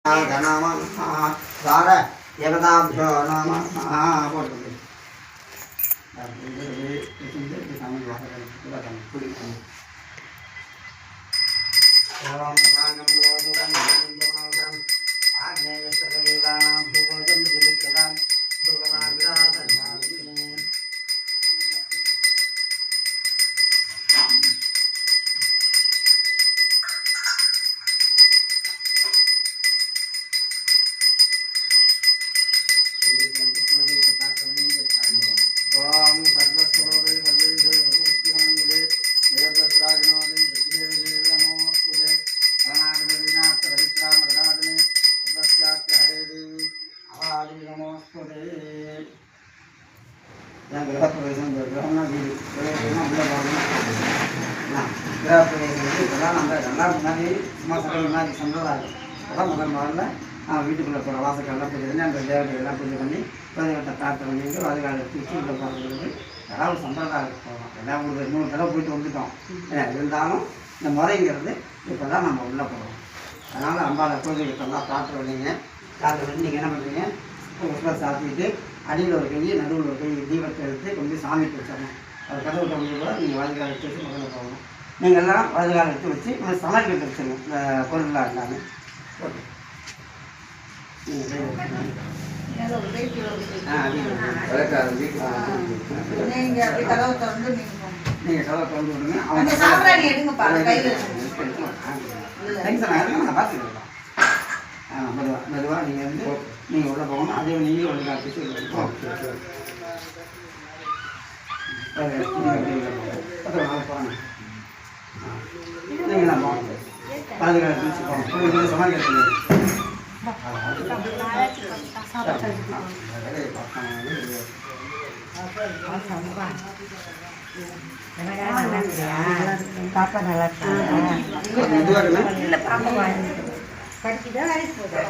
சார ஜெகதாபியோ நம போட்டு வீட்டுக்குள்ளே போகிற வாசக்கெல்லாம் பூஜை பண்ணி அந்த தேவதைகள்லாம் பூஜை பண்ணி குழந்தைகிட்ட பிரார்த்தனை பண்ணிட்டு வாதுகால திருச்சி உள்ள போகிறதுக்கு ஏதாவது சம்பிரதாயம் போகணும். எல்லாம் ஒரு 3 தடவை போயிட்டு வந்துட்டோம். இருந்தாலும் இந்த முறைங்கிறது இப்போ தான் நம்ம உள்ளே போகிறோம். அதனால் அம்பாவை குழந்தைகிட்டலாம் பிரார்த்தனை பண்ணிங்க. பிரார்த்தனை பண்ணி நீங்கள் என்ன பண்ணுறீங்க, உள்ள சாத்திட்டு அடியில் ஒரு கை நடுவில் ஒரு கை தீபத்தை எடுத்து கொண்டு சாமி வச்சிடணும். அது கதவு தொகுதி கூட நீங்கள் வாதுகால எடுத்து வச்சு முதல்ல போகணும். நீங்கள் எல்லாம் வாதுகால எடுத்து வச்சு சமையல் வச்சுருங்க. இந்த பொருள்லாம் எல்லாமே போட்டு நீங்கள் கதவை திறந்து விடுங்க. அவங்க பார்த்துக்கலாம். மெதுவாக நீங்கள் வந்து நீங்கள் உள்ள போகணும். அதே நீங்கள் உள்ள காப்பிச்சு நீங்களாம் போகணும். பாதுகாப்பு போகணும். சமாளிக்க பாப்பா நல்லா படிச்சுதான் வேலைக்கு போகுது.